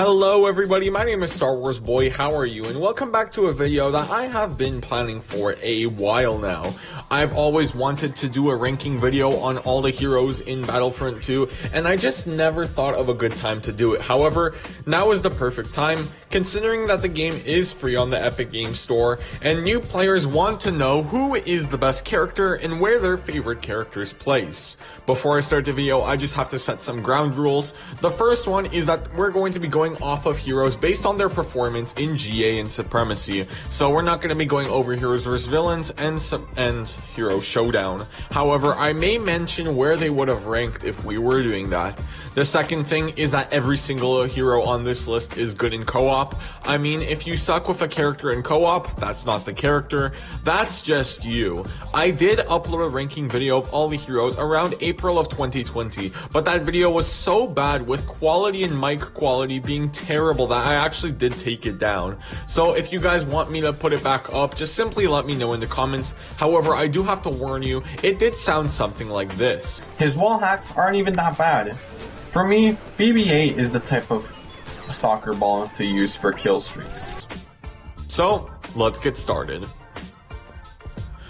Hello everybody, my name is Star Wars Boy, how are you? And welcome back to a video that I have been planning for a while now. I've always wanted to do a ranking video on all the heroes in Battlefront 2, and I just never thought of a good time to do it. However, now is the perfect time, considering that the game is free on the Epic Games Store, and new players want to know who is the best character and where their favorite characters place. Before I start the video, I just have to set some ground rules. The first one is that we're going to be going off of heroes based on their performance in GA and Supremacy. So we're not going to be going over heroes versus villains and hero showdown. However, I may mention where they would have ranked if we were doing that. The second thing is that every single hero on this list is good in co-op. I mean, if you suck with a character in co-op, that's not the character, that's just you. I did upload a ranking video of all the heroes around April of 2020, but that video was so bad with quality and mic quality being terrible that I actually did take it down. So if you guys want me to put it back up, just simply let me know in the comments. However, I do have to warn you, it did sound something like this. His wall hacks aren't even that bad. For me, BB-8 is the type of soccer ball to use for kill streaks. So, let's get started.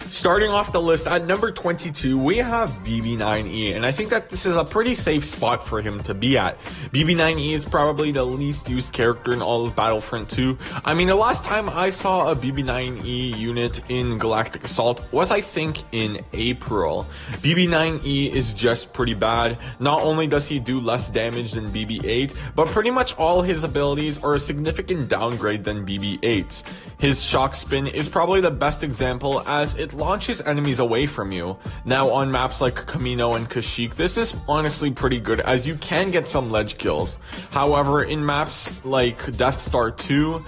Starting off the list at number 22, we have BB-9E, and I think that this is a pretty safe spot for him to be at. BB-9E is probably the least used character in all of Battlefront 2. I mean, the last time I saw a BB-9E unit in Galactic Assault was, I think, in April. BB-9E is just pretty bad. Not only does he do less damage than BB-8, but pretty much all his abilities are a significant downgrade than BB-8's. His shock spin is probably the best example, as it launches enemies away from you. Now on maps like Kamino and Kashyyyk, this is honestly pretty good, as you can get some ledge kills. However, in maps like Death Star 2,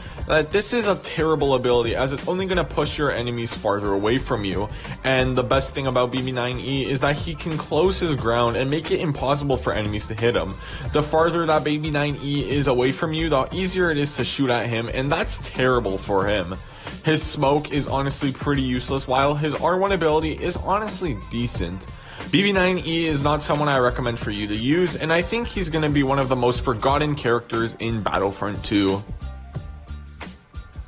this is a terrible ability, as it's only going to push your enemies farther away from you. And the best thing about BB-9E is that he can close his ground and make it impossible for enemies to hit him. The farther that BB-9E is away from you, the easier it is to shoot at him, and that's terrible for him. His smoke is honestly pretty useless, while his R1 ability is honestly decent. BB-9E is not someone I recommend for you to use, and I think he's going to be one of the most forgotten characters in Battlefront 2.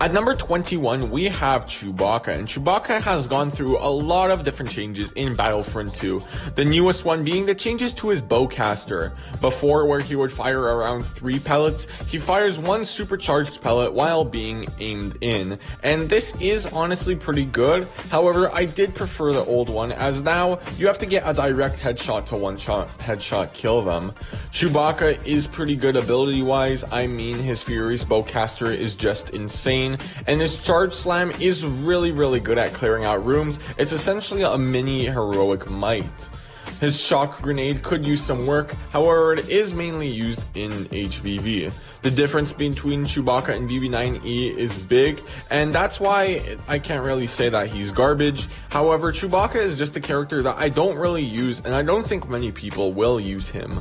At number 21, we have Chewbacca, and Chewbacca has gone through a lot of different changes in Battlefront 2. The newest one being the changes to his bowcaster. Before, where he would fire around 3 pellets, he fires 1 supercharged pellet while being aimed in. And this is honestly pretty good. However, I did prefer the old one, as now you have to get a direct headshot to one-shot headshot kill them. Chewbacca is pretty good ability-wise. I mean, his Fury's bowcaster is just insane. And his charge slam is really good at clearing out rooms. It's essentially a mini heroic might. His shock grenade could use some work, however it is mainly used in HVV. The difference between Chewbacca and BB-9E is big, and that's why I can't really say that he's garbage. However, Chewbacca is just a character that I don't really use, and I don't think many people will use him.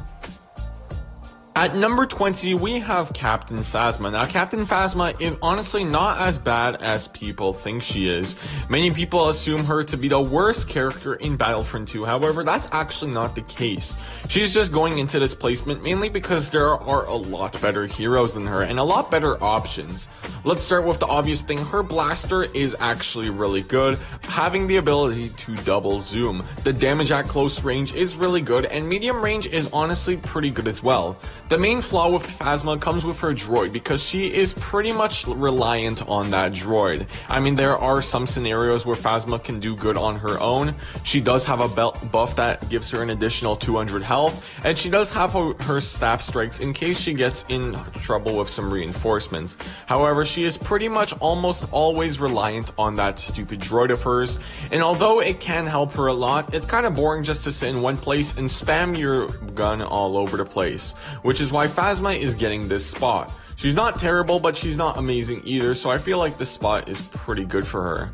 At number 20, we have Captain Phasma. Now, Captain Phasma is honestly not as bad as people think she is. Many people assume her to be the worst character in Battlefront 2. However, that's actually not the case. She's just going into this placement mainly because there are a lot better heroes than her and a lot better options. Let's start with the obvious thing. Her blaster is actually really good, having the ability to double zoom. The damage at close range is really good, and medium range is honestly pretty good as well. The main flaw with Phasma comes with her droid, because she is pretty much reliant on that droid. I mean, there are some scenarios where Phasma can do good on her own. She does have a buff that gives her an additional 200 health, and she does have her staff strikes in case she gets in trouble with some reinforcements. However, she is pretty much almost always reliant on that stupid droid of hers, and although it can help her a lot, it's kind of boring just to sit in one place and spam your gun all over the place, which is why Phasma is getting this spot. She's not terrible, but she's not amazing either, so I feel like this spot is pretty good for her.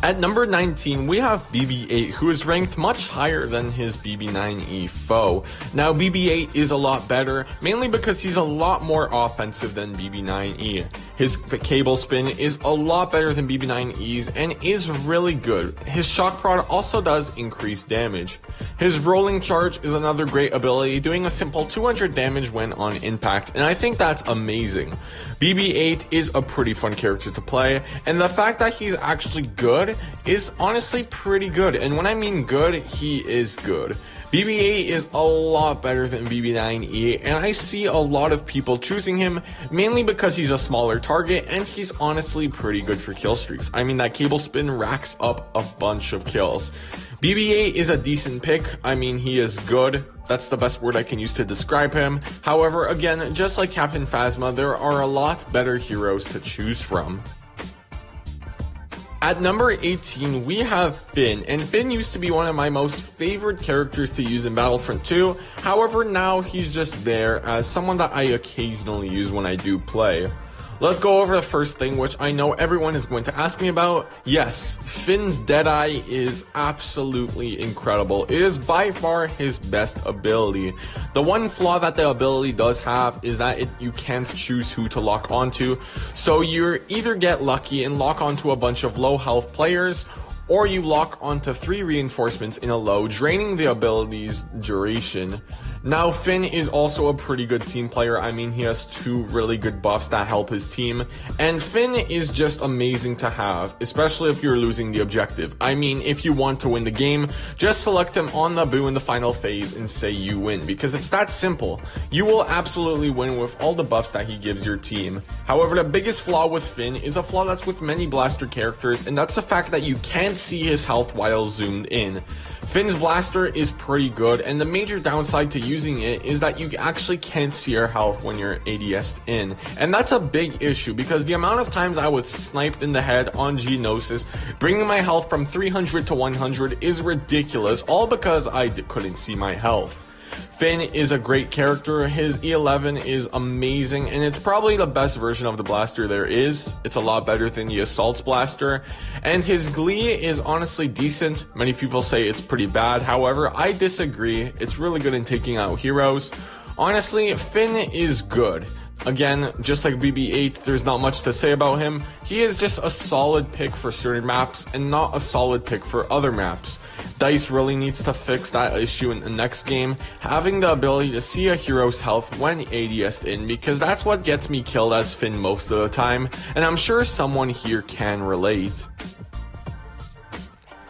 At number 19, we have BB-8, who is ranked much higher than his BB-9E foe. Now, BB-8 is a lot better, mainly because he's a lot more offensive than BB-9E. His cable spin is a lot better than BB-9E's and is really good. His shock prod also does increase damage. His rolling charge is another great ability, doing a simple 200 damage when on impact, and I think that's amazing. BB-8 is a pretty fun character to play, and the fact that he's actually good is honestly pretty good, and when I mean good, he is good. BB-8 is a lot better than BB-9E, and I see a lot of people choosing him mainly because he's a smaller target and he's honestly pretty good for kill streaks. I mean, that cable spin racks up a bunch of kills. BB-8 is a decent pick. I mean, he is good. That's the best word I can use to describe him. However, again, just like Captain Phasma, there are a lot better heroes to choose from. At number 18, we have Finn, and Finn used to be one of my most favorite characters to use in Battlefront 2. However, now he's just there as someone that I occasionally use when I do play. Let's go over the first thing, which I know everyone is going to ask me about. Yes, Finn's Deadeye is absolutely incredible. It is by far his best ability. The one flaw that the ability does have is that you can't choose who to lock onto. So you either get lucky and lock onto a bunch of low health players, or you lock onto 3 reinforcements in a low, draining the ability's duration. Now, Finn is also a pretty good team player. I mean, he has 2 really good buffs that help his team, and Finn is just amazing to have, especially if you're losing the objective. I mean, if you want to win the game, just select him on Naboo in the final phase and say you win, because it's that simple. You will absolutely win with all the buffs that he gives your team. However, the biggest flaw with Finn is a flaw that's with many blaster characters, and that's the fact that you can't see his health while zoomed in. Finn's blaster is pretty good, and the major downside to using it is that you actually can't see your health when you're ADS'd in. And that's a big issue, because the amount of times I was sniped in the head on Geonosis, bringing my health from 300 to 100 is ridiculous, all because I couldn't see my health. Finn is a great character. His E11 is amazing, and it's probably the best version of the blaster there is. It's a lot better than the Assault's blaster, and his Glee is honestly decent. Many people say it's pretty bad. However, I disagree. It's really good in taking out heroes. Honestly, Finn is good. Again, just like BB-8, there's not much to say about him. He is just a solid pick for certain maps and not a solid pick for other maps. DICE really needs to fix that issue in the next game, having the ability to see a hero's health when ADS'd in, because that's what gets me killed as Finn most of the time, and I'm sure someone here can relate.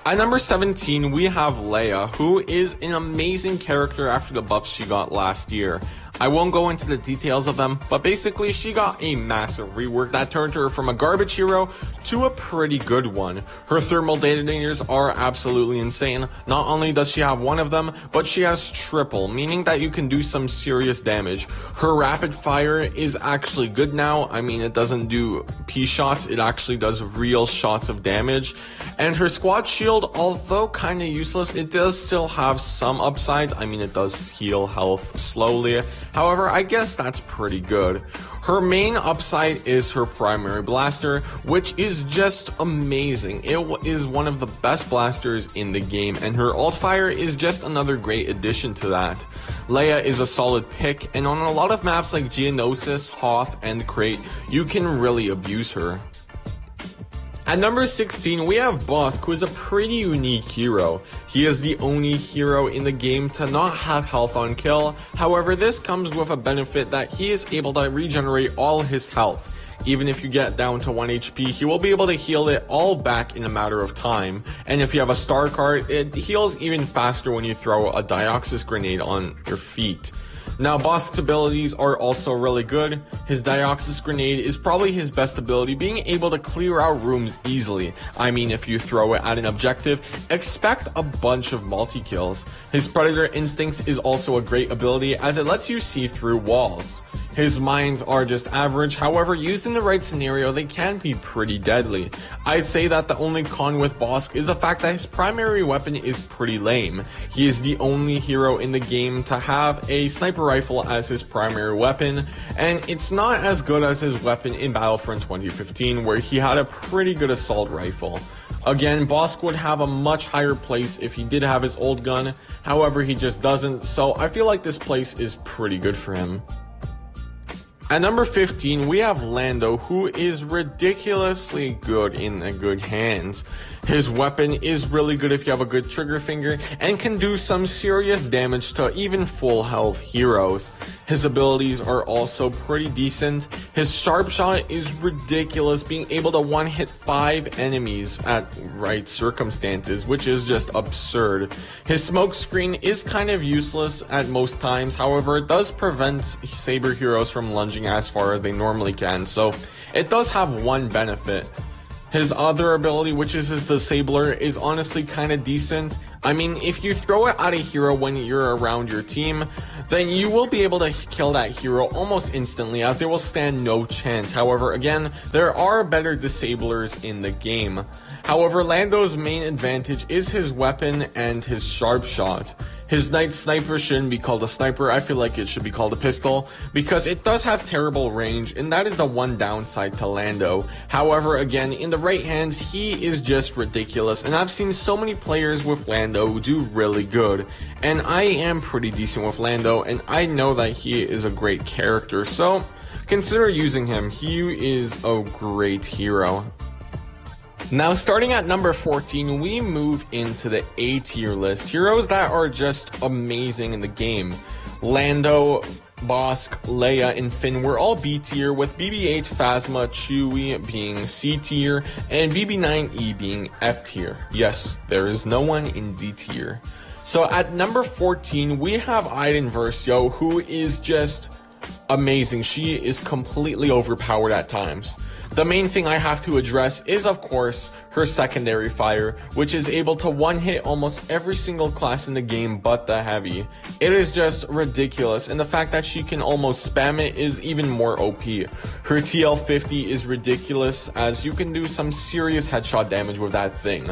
At number 17, we have Leia, who is an amazing character after the buffs she got last year. I won't go into the details of them, but basically she got a massive rework that turned her from a garbage hero to a pretty good one. Her thermal detonators are absolutely insane. Not only does she have one of them, but she has triple, meaning that you can do some serious damage. Her rapid fire is actually good now. I mean, it doesn't do P shots, it actually does real shots of damage. And her squad shield, although kinda useless, it does still have some upside. I mean, it does heal health slowly. However, I guess that's pretty good. Her main upside is her primary blaster, which is just amazing. It is one of the best blasters in the game, and her alt fire is just another great addition to that. Leia is a solid pick, and on a lot of maps like Geonosis, Hoth, and Crate, you can really abuse her. At number 16, we have Bosk, who is a pretty unique hero. He is the only hero in the game to not have health on kill. However, this comes with a benefit that he is able to regenerate all his health. Even if you get down to 1 HP, he will be able to heal it all back in a matter of time. And if you have a star card, it heals even faster when you throw a Dioxis grenade on your feet. Now, Bosk's abilities are also really good. His Dioxis grenade is probably his best ability, being able to clear out rooms easily. I mean, if you throw it at an objective, expect a bunch of multi-kills. His Predator Instincts is also a great ability, as it lets you see through walls. His mines are just average, however, used in the right scenario, they can be pretty deadly. I'd say that the only con with Bosk is the fact that his primary weapon is pretty lame. He is the only hero in the game to have a sniper rifle as his primary weapon, and it's not as good as his weapon in Battlefront 2015, where he had a pretty good assault rifle. Again, Bosk would have a much higher place if he did have his old gun. However, he just doesn't, so I feel like this place is pretty good for him. At number 15, we have Lando, who is ridiculously good in the good hands. His weapon is really good if you have a good trigger finger and can do some serious damage to even full health heroes. His abilities are also pretty decent. His sharp shot is ridiculous, being able to one-hit 5 enemies at right circumstances, which is just absurd. His smoke screen is kind of useless at most times, however, it does prevent saber heroes from lunging as far as they normally can, so it does have one benefit. His other ability, which is his Disabler, is honestly kind of decent. I mean, if you throw it at a hero when you're around your team, then you will be able to kill that hero almost instantly, as they will stand no chance. However, again, there are better Disablers in the game. However, Lando's main advantage is his weapon and his sharp shot. His Night Sniper shouldn't be called a sniper, I feel like it should be called a pistol, because it does have terrible range, and that is the one downside to Lando. However, again, in the right hands, he is just ridiculous, and I've seen so many players with Lando do really good, and I am pretty decent with Lando, and I know that he is a great character, so consider using him. He is a great hero. Now, starting at number 14, we move into the A tier list. Heroes that are just amazing in the game. Lando, Bosk, Leia, and Finn were all B tier, with BB-8, Phasma, Chewie being C tier, and BB-9E being F tier. Yes, there is no one in D tier. So at number 14, we have Iden Versio, who is just amazing. She is completely overpowered at times. The main thing I have to address is, of course, her secondary fire, which is able to one-hit almost every single class in the game but the heavy. It is just ridiculous, and the fact that she can almost spam it is even more OP. Her TL50 is ridiculous, as you can do some serious headshot damage with that thing.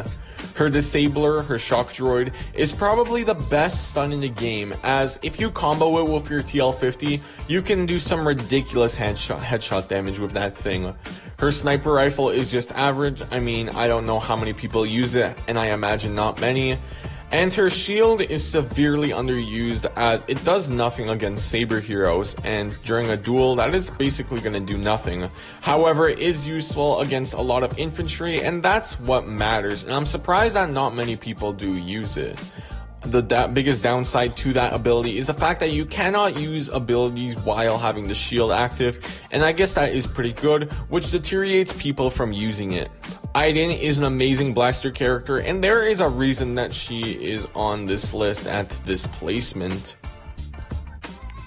Her Disabler, her Shock Droid, is probably the best stun in the game, as if you combo it with your TL50, you can do some ridiculous headshot damage with that thing. Her Sniper Rifle is just average. I mean, I don't know how many people use it, and I imagine not many. And her shield is severely underused, as it does nothing against saber heroes, and during a duel that is basically going to do nothing. However, it is useful against a lot of infantry, and that's what matters, and I'm surprised that not many people do use it. The biggest downside to that ability is the fact that you cannot use abilities while having the shield active, and I guess that is pretty good, which deteriorates people from using it. Iden is an amazing blaster character, and there is a reason that she is on this list at this placement.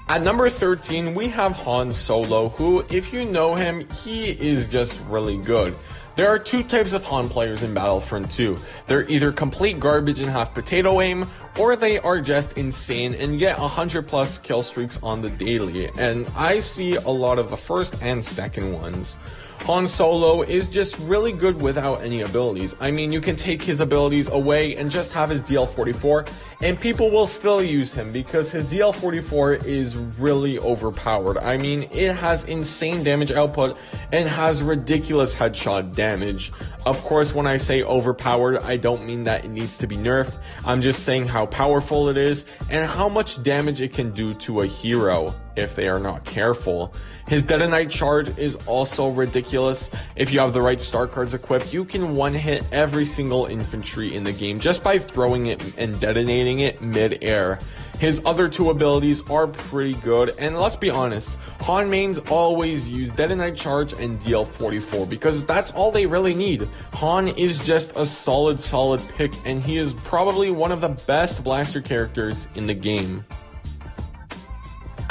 At number 13, we have Han Solo, who, if you know him, he is just really good. There are two types of Han players in Battlefront 2. They're either complete garbage and have potato aim, or they are just insane and get 100+ kill streaks on the daily, and I see a lot of the first and second ones. Han Solo is just really good without any abilities. I mean, you can take his abilities away and just have his DL44, and people will still use him because his DL44 is really overpowered. I mean, it has insane damage output and has ridiculous headshot damage. Of course, when I say overpowered, I don't mean that it needs to be nerfed. I'm just saying how powerful it is and how much damage it can do to a hero if they are not careful. His Detonite charge is also ridiculous. If you have the right star cards equipped, you can one-hit every single infantry in the game just by throwing it and detonating it mid-air. His other two abilities are pretty good, and let's be honest, Han mains always use Detonite charge and DL44 because that's all they really need. Han is just a solid pick, and he is probably one of the best blaster characters in the game.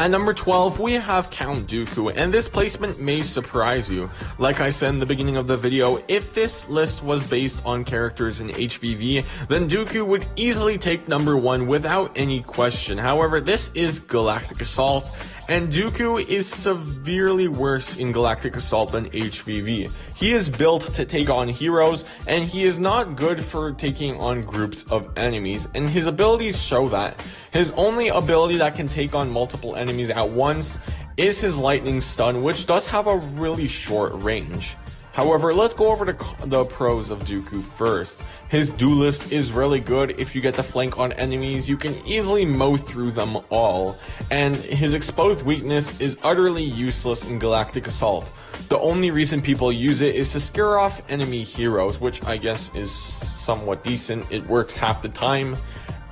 At number 12, we have Count Dooku, and this placement may surprise you. Like I said in the beginning of the video, if this list was based on characters in HVV, then Dooku would easily take number 1 without any question. However, this is Galactic Assault, and Dooku is severely worse in Galactic Assault than HVV. He is built to take on heroes, and he is not good for taking on groups of enemies, and his abilities show that. His only ability that can take on multiple enemies at once is his lightning stun, which does have a really short range. However, let's go over the pros of Dooku first. His duelist is really good. If you get the flank on enemies, you can easily mow through them all. And his exposed weakness is utterly useless in Galactic Assault. The only reason people use it is to scare off enemy heroes, which I guess is somewhat decent. It works half the time,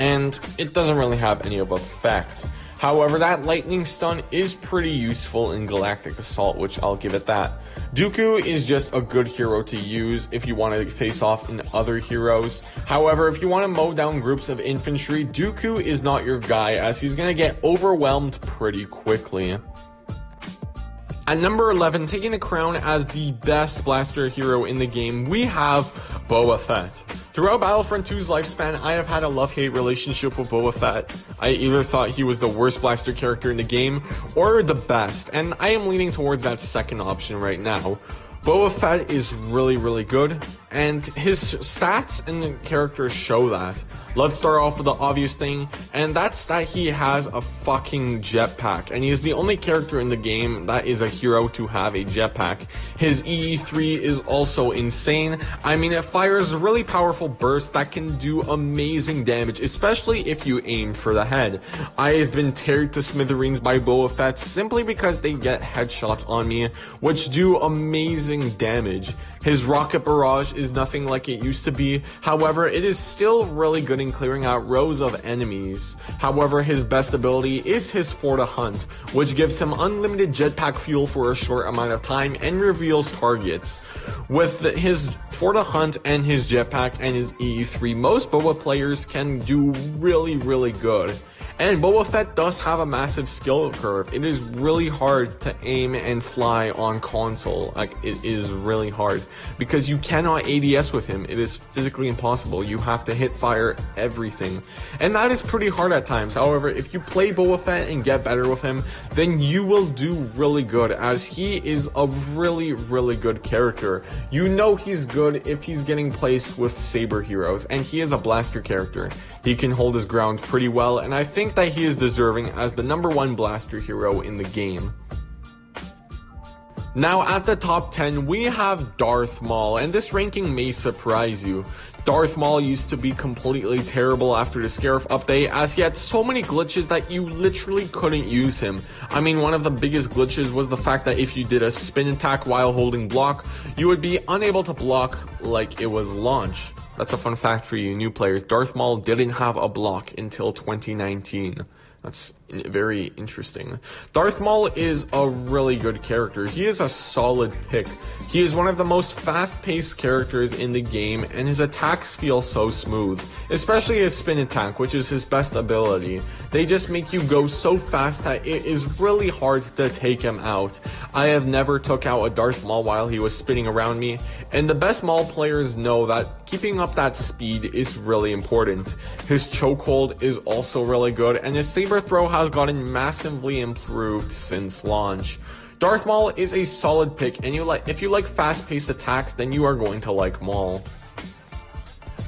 and it doesn't really have any of effect. However, that lightning stun is pretty useful in Galactic Assault, which I'll give it that. Dooku is just a good hero to use if you want to face off in other heroes. However, if you want to mow down groups of infantry, Dooku is not your guy, as he's going to get overwhelmed pretty quickly. At number 11, taking the crown as the best blaster hero in the game, we have Boba Fett. Throughout Battlefront 2's lifespan, I have had a love-hate relationship with Boba Fett. I either thought he was the worst blaster character in the game, or the best, and I am leaning towards that second option right now. Boba Fett is really good, and his stats and characters show that. Let's start off with the obvious thing, and that's that he has a fucking jetpack, and he is the only character in the game that is a hero to have a jetpack. His EE3 is also insane. I mean, it fires really powerful bursts that can do amazing damage, especially if you aim for the head. I have been teared to smithereens by Boba Fett simply because they get headshots on me, which do amazing damage. His rocket barrage is nothing like it used to be. However, it is still really good in clearing out rows of enemies. However, his best ability is his Forta Hunt, which gives him unlimited jetpack fuel for a short amount of time and reveals targets. With his Forta Hunt and his jetpack and his EE3, most Boba players can do really good. And Boba Fett does have a massive skill curve. It is really hard to aim and fly on console. Like, it is really hard. Because you cannot ADS with him. It is physically impossible. You have to hit fire everything. And that is pretty hard at times. However, if you play Boba Fett and get better with him, then you will do really good, as he is a really good character. You know he's good if he's getting placed with saber heroes, and he is a blaster character. He can hold his ground pretty well, and I think that he is deserving as the #1 blaster hero in the game. Now at the top 10, we have Darth Maul, and this ranking may surprise you. Darth Maul used to be completely terrible after the Scarif update, as he had so many glitches that you literally couldn't use him. I mean, one of the biggest glitches was the fact that if you did a spin attack while holding block, you would be unable to block like it was launch. That's a fun fact for you new players. Darth Maul didn't have a block until 2019. That's very interesting. Darth Maul is a really good character. He is a solid pick. He is one of the most fast-paced characters in the game, and his attacks feel so smooth, especially his spin attack, which is his best ability. They just make you go so fast that it is really hard to take him out. I have never took out a Darth Maul while he was spinning around me, and the best Maul players know that keeping up that speed is really important. His chokehold is also really good, and his saber throw has gotten massively improved since launch. Darth Maul is a solid pick, and if you like fast-paced attacks, then you are going to like Maul.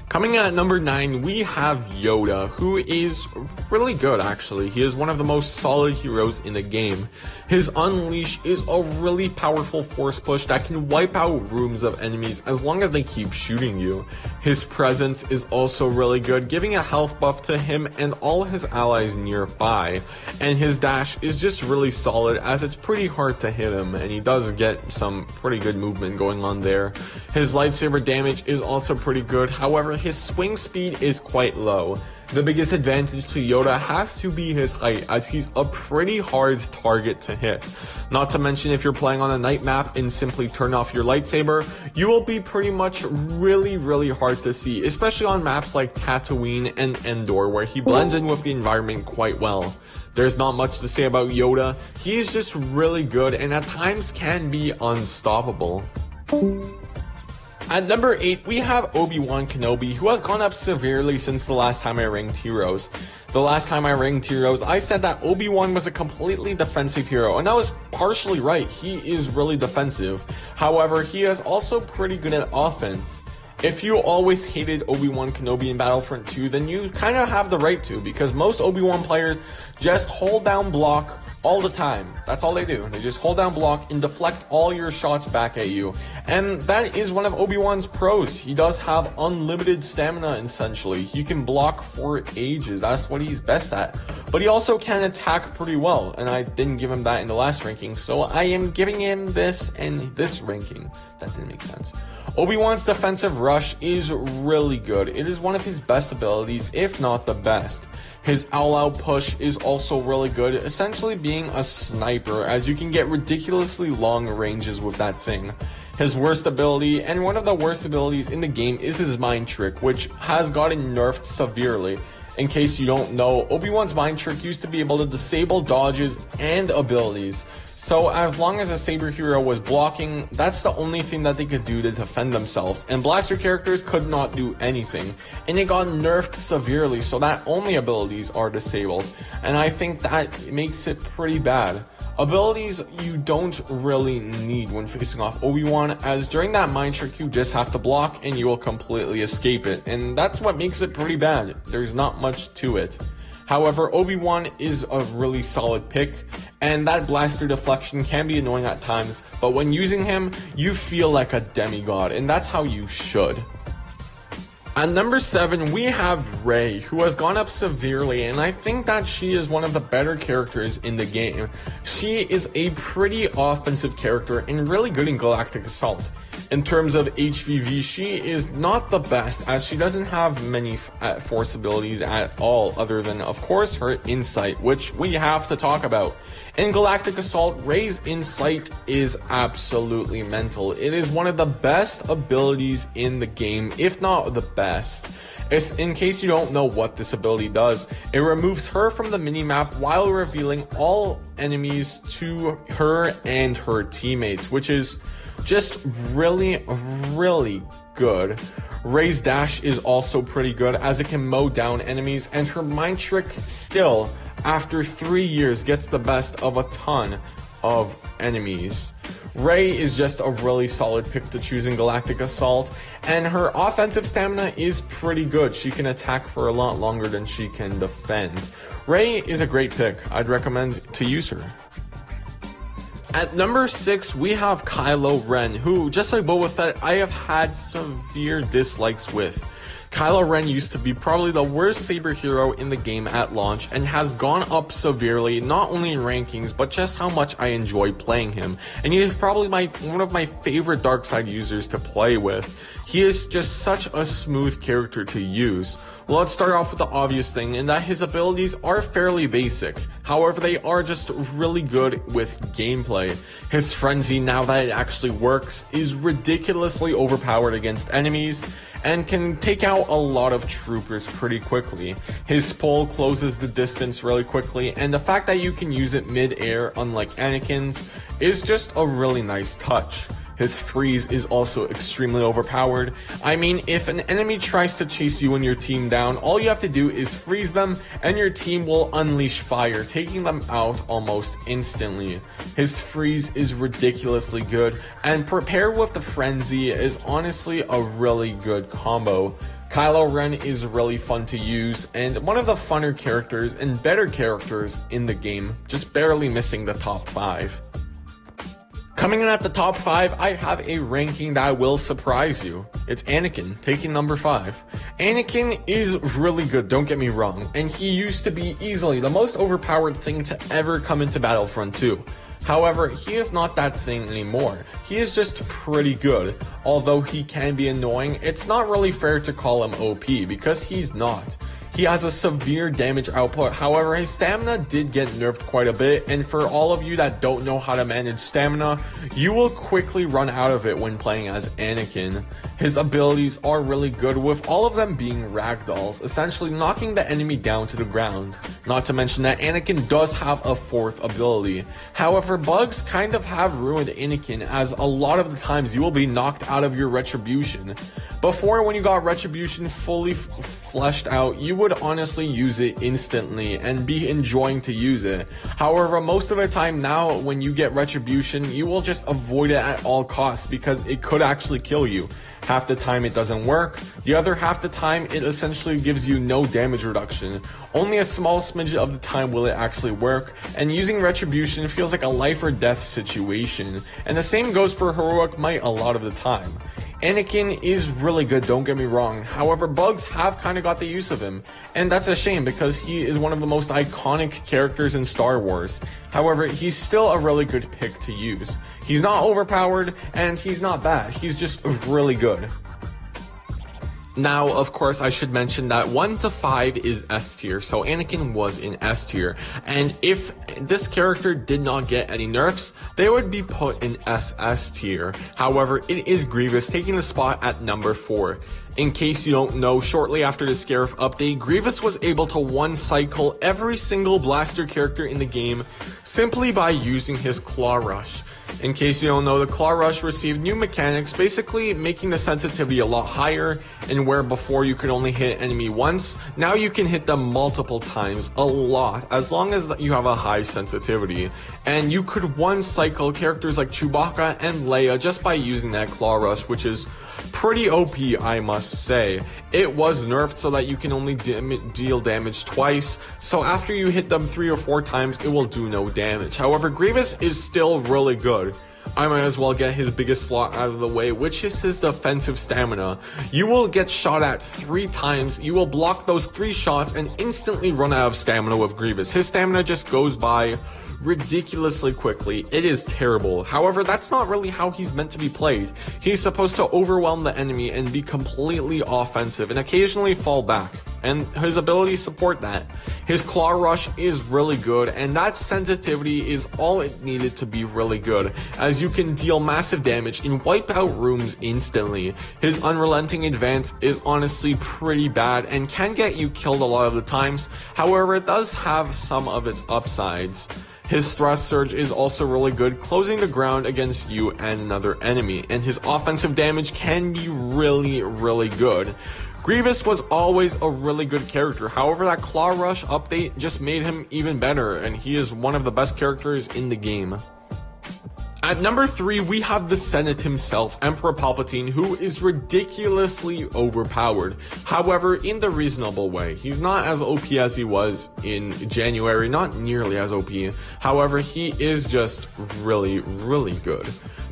Coming in at number 9, we have Yoda, who is really good actually. He is one of the most solid heroes in the game. His Unleash is a really powerful force push that can wipe out rooms of enemies as long as they keep shooting you. His Presence is also really good, giving a health buff to him and all his allies nearby. And his dash is just really solid, as it's pretty hard to hit him, and he does get some pretty good movement going on there. His lightsaber damage is also pretty good, however his swing speed is quite low. The biggest advantage to Yoda has to be his height, as he's a pretty hard target to hit. Not to mention, if you're playing on a night map and simply turn off your lightsaber, you will be pretty much really hard to see, especially on maps like Tatooine and Endor, where he blends in with the environment quite well. There's not much to say about Yoda. He is just really good and at times can be unstoppable. At number 8, we have Obi-Wan Kenobi, who has gone up severely since the last time I ranked heroes. The last time I ranked heroes, I said that Obi-Wan was a completely defensive hero, and I was partially right. He is really defensive. However, he is also pretty good at offense. If you always hated Obi-Wan Kenobi in Battlefront 2, then you kind of have the right to, because most Obi-Wan players just hold down block, all the time. That's all they do. They just hold down block and deflect all your shots back at you. And that is one of Obi-Wan's pros. He does have unlimited stamina, essentially. He can block for ages. That's what he's best at. But he also can attack pretty well. And I didn't give him that in the last ranking, so I am giving him this in this ranking. That didn't make sense. Obi-Wan's defensive rush is really good. It is one of his best abilities, if not the best. His all-out push is also really good, essentially being a sniper, as you can get ridiculously long ranges with that thing. His worst ability, and one of the worst abilities in the game, is his mind trick, which has gotten nerfed severely. In case you don't know, Obi-Wan's mind trick used to be able to disable dodges and abilities. So as long as a saber hero was blocking, that's the only thing that they could do to defend themselves, and blaster characters could not do anything, and it got nerfed severely so that only abilities are disabled, and I think that makes it pretty bad. Abilities you don't really need when facing off Obi-Wan, as during that mind trick you just have to block and you will completely escape it, and that's what makes it pretty bad. There's not much to it. However, Obi-Wan is a really solid pick, and that blaster deflection can be annoying at times, but when using him, you feel like a demigod, and that's how you should. At number 7, we have Rey, who has gone up severely, and I think that she is one of the better characters in the game. She is a pretty offensive character and really good in Galactic Assault. In terms of HVV, she is not the best, as she doesn't have many force abilities at all, other than, of course, her insight, which we have to talk about. In Galactic Assault, Rey's insight is absolutely mental. It is one of the best abilities in the game, if not the best. In case you don't know what this ability does, it removes her from the minimap while revealing all enemies to her and her teammates, which is just really, really good. Rey's dash is also pretty good, as it can mow down enemies, and her mind trick still, after 3 years, gets the best of a ton of enemies. Rey is just a really solid pick to choose in Galactic Assault, and her offensive stamina is pretty good. She can attack for a lot longer than she can defend. Rey is a great pick. I'd recommend to use her. At number 6, we have Kylo Ren, who, just like Boba Fett, I have had severe dislikes with. Kylo Ren used to be probably the worst saber hero in the game at launch, and has gone up severely, not only in rankings, but just how much I enjoy playing him. And he is probably one of my favorite dark side users to play with. He is just such a smooth character to use. Well, let's start off with the obvious thing, in that his abilities are fairly basic. However, they are just really good with gameplay. His frenzy, now that it actually works, is ridiculously overpowered against enemies, and can take out a lot of troopers pretty quickly. His pull closes the distance really quickly, and the fact that you can use it mid-air, unlike Anakin's, is just a really nice touch. His freeze is also extremely overpowered. I mean, if an enemy tries to chase you and your team down, all you have to do is freeze them and your team will unleash fire, taking them out almost instantly. His freeze is ridiculously good, and paired with the frenzy is honestly a really good combo. Kylo Ren is really fun to use, and one of the funner characters and better characters in the game, just barely missing the top 5. Coming in at the top 5, I have a ranking that will surprise you. It's Anakin, taking number 5. Anakin is really good, don't get me wrong, and he used to be easily the most overpowered thing to ever come into Battlefront 2. However, he is not that thing anymore. He is just pretty good. Although he can be annoying, it's not really fair to call him OP, because he's not. He has a severe damage output, however his stamina did get nerfed quite a bit, and for all of you that don't know how to manage stamina, you will quickly run out of it when playing as Anakin. His abilities are really good, with all of them being ragdolls, essentially knocking the enemy down to the ground. Not to mention that Anakin does have a 4th ability. However, bugs kind of have ruined Anakin, as a lot of the times you will be knocked out of your retribution. Before, when you got retribution fully fleshed out, you would would honestly use it instantly and be enjoying to use it. However, most of the time now when you get Retribution, you will just avoid it at all costs because it could actually kill you. Half the time it doesn't work, the other half the time it essentially gives you no damage reduction. Only a small smidge of the time will it actually work, and using Retribution feels like a life or death situation, and the same goes for Heroic Might a lot of the time. Anakin is really good, don't get me wrong, however bugs have kind of got the use of him, and that's a shame because he is one of the most iconic characters in Star Wars. However, he's still a really good pick to use. He's not overpowered, and he's not bad, he's just really good. Now, of course, I should mention that 1 to 5 is S tier, so Anakin was in S tier, and if this character did not get any nerfs, they would be put in SS tier. However, it is Grievous taking the spot at number 4. In case you don't know, shortly after the Scarif update, Grievous was able to one-cycle every single blaster character in the game simply by using his Claw Rush. In case you don't know, the Claw Rush received new mechanics, basically making the sensitivity a lot higher, and where before you could only hit an enemy once, now you can hit them multiple times, a lot, as long as you have a high sensitivity. And you could one-cycle characters like Chewbacca and Leia just by using that Claw Rush, which is pretty OP, I must say. It was nerfed so that you can only deal damage twice, so after you hit them 3 or 4 times, it will do no damage. However, Grievous is still really good. I might as well get his biggest flaw out of the way, which is his defensive stamina. You will get shot at 3 times, you will block those 3 shots, and instantly run out of stamina with Grievous. His stamina just goes by ridiculously quickly. It is terrible. However, that's not really how he's meant to be played. He's supposed to overwhelm the enemy and be completely offensive and occasionally fall back, and his abilities support that. His Claw Rush is really good, and that sensitivity is all it needed to be really good, as you can deal massive damage and wipe out rooms instantly. His Unrelenting Advance is honestly pretty bad and can get you killed a lot of the times. However, it does have some of its upsides. His Thrust Surge is also really good, closing the ground against you and another enemy, and his offensive damage can be really, really good. Grievous was always a really good character, however that Claw Rush update just made him even better, and he is one of the best characters in the game. At number 3, we have the Senate himself, Emperor Palpatine, who is ridiculously overpowered. However, in the reasonable way. He's not as OP as he was in January, not nearly as OP. However, he is just really, really good.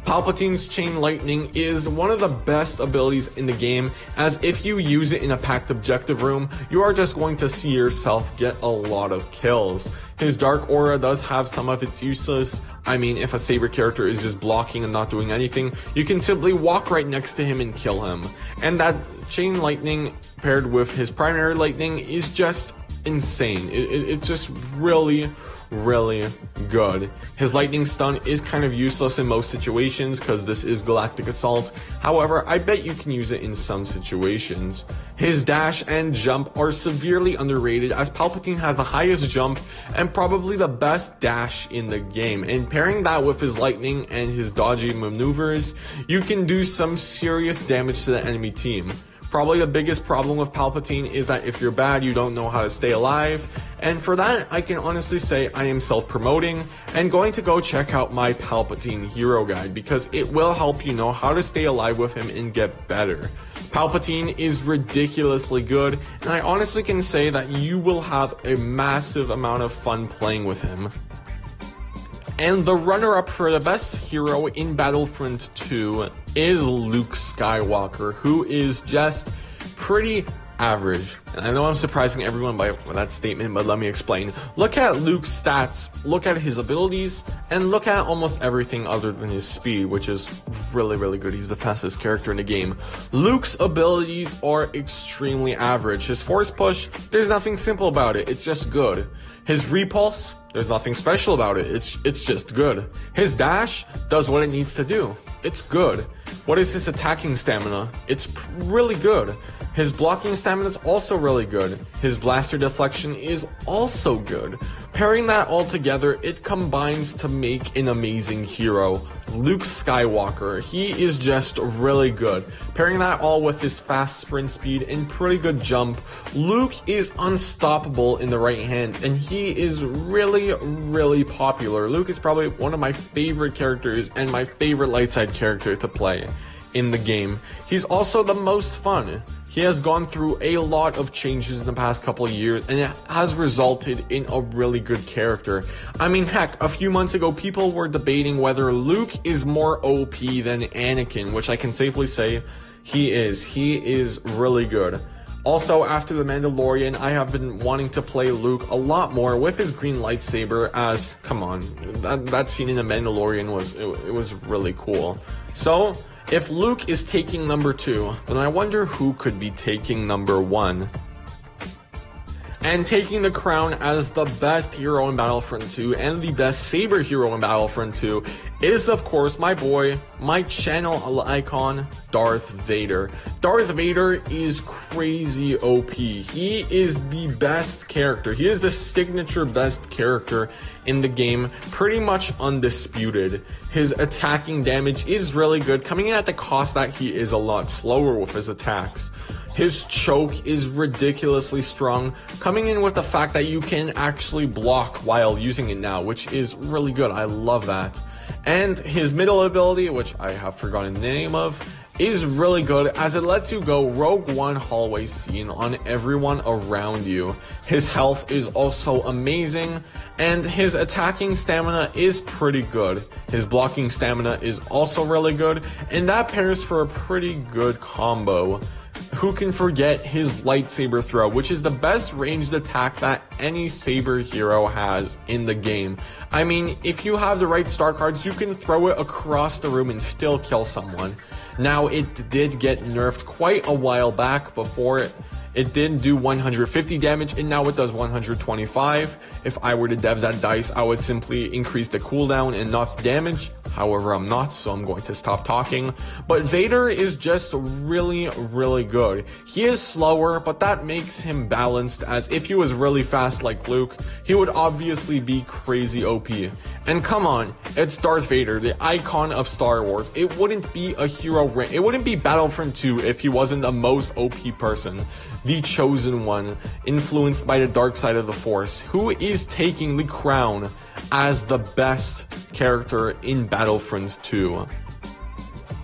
Palpatine's Chain Lightning is one of the best abilities in the game, as if you use it in a packed objective room, you are just going to see yourself get a lot of kills. His Dark Aura does have some of its uses. I mean, if a Saber character is just blocking and not doing anything, you can simply walk right next to him and kill him. And that Chain Lightning paired with his Primary Lightning is just insane. It's just really, really good. His lightning stun is kind of useless in most situations because this is Galactic Assault. However, I bet you can use it in some situations. His dash and jump are severely underrated, as Palpatine has the highest jump and probably the best dash in the game, and pairing that with his lightning and his dodgy maneuvers, you can do some serious damage to the enemy team. Probably the biggest problem with Palpatine is that if you're bad, you don't know how to stay alive, and for that, I can honestly say I am self-promoting and going to go check out my Palpatine Hero Guide, because it will help you know how to stay alive with him and get better. Palpatine is ridiculously good, and I honestly can say that you will have a massive amount of fun playing with him. And the runner-up for the best hero in Battlefront 2 is Luke Skywalker, who is just pretty average. And I know I'm surprising everyone by that statement, but let me explain. Look at Luke's stats, look at his abilities, and look at almost everything other than his speed, which is really, really good. He's the fastest character in the game. Luke's abilities are extremely average. His Force Push, there's nothing simple about it. It's just good. His Repulse, there's nothing special about it. It's just good. His dash does what it needs to do. It's good. What is his attacking stamina? It's really good. His blocking stamina is also really good. His blaster deflection is also good. Pairing that all together, it combines to make an amazing hero. Luke Skywalker, he is just really good. Pairing that all with his fast sprint speed and pretty good jump, Luke is unstoppable in the right hands, and he is really, really popular. Luke is probably one of my favorite characters and my favorite light side character to play in the game. He's also the most fun. He has gone through a lot of changes in the past couple of years, and it has resulted in a really good character. I mean, heck, a few months ago, people were debating whether Luke is more OP than Anakin, which I can safely say he is. He is really good. Also, after The Mandalorian, I have been wanting to play Luke a lot more with his green lightsaber, as, come on, that scene in The Mandalorian was really cool. So, if Luke is taking number 2, then I wonder who could be taking number 1. And taking the crown as the best hero in Battlefront 2 and the best saber hero in Battlefront 2 is, of course, my boy, my channel icon, Darth Vader. Darth Vader is crazy OP. He is the best character. He is the signature best character in the game, pretty much undisputed. His attacking damage is really good, coming in at the cost that he is a lot slower with his attacks. His choke is ridiculously strong, coming in with the fact that you can actually block while using it now, which is really good. I love that. And his middle ability, which I have forgotten the name of, is really good as it lets you go Rogue One hallway scene on everyone around you. His health is also amazing, and his attacking stamina is pretty good. His blocking stamina is also really good, and that pairs for a pretty good combo. Who can forget his lightsaber throw, which is the best ranged attack that any saber hero has in the game. I mean, if you have the right star cards, you can throw it across the room and still kill someone. Now, it did get nerfed quite a while back. Before it did do 150 damage, and now it does 125. If I were to devs that dice, I would simply increase the cooldown and not damage. However, I'm not, so I'm going to stop talking. But Vader is just really, really good. He is slower, but that makes him balanced, as if he was really fast like Luke, he would obviously be crazy OP. And come on, it's Darth Vader, the icon of Star Wars. It wouldn't be a hero, it wouldn't be Battlefront 2 if he wasn't the most OP person, the chosen one, influenced by the dark side of the Force, who is taking the crown as the best character in Battlefront 2.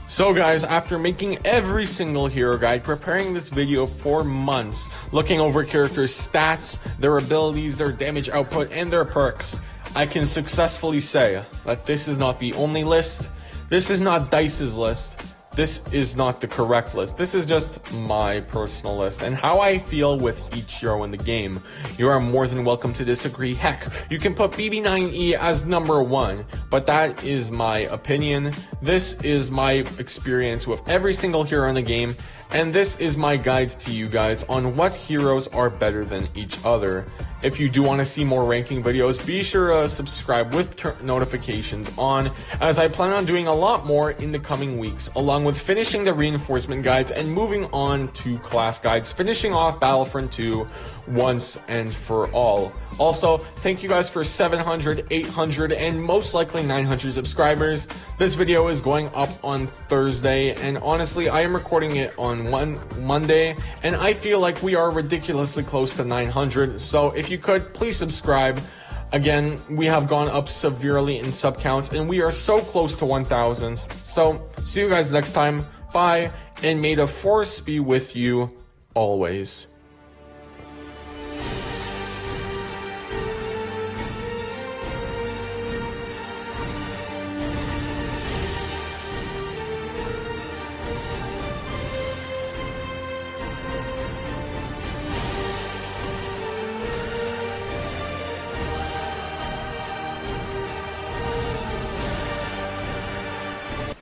So guys, after making every single hero guide, preparing this video for months, looking over characters' stats, their abilities, their damage output, and their perks, I can successfully say that this is not the only list, this is not DICE's list, this is not the correct list. This is just my personal list and how I feel with each hero in the game. You are more than welcome to disagree. Heck, you can put BB9E as number 1, but that is my opinion. This is my experience with every single hero in the game, and this is my guide to you guys on what heroes are better than each other. If you do want to see more ranking videos, be sure to subscribe with notifications on, as I plan on doing a lot more in the coming weeks, along with finishing the reinforcement guides and moving on to class guides, finishing off Battlefront 2 once and for all. Also, thank you guys for 700, 800, and most likely 900 subscribers. This video is going up on Thursday, and honestly, I am recording it on Monday, and I feel like we are ridiculously close to 900, so if you could, please subscribe. Again, we have gone up severely in sub counts, and we are so close to 1,000. So, see you guys next time. Bye, and may the Force be with you always.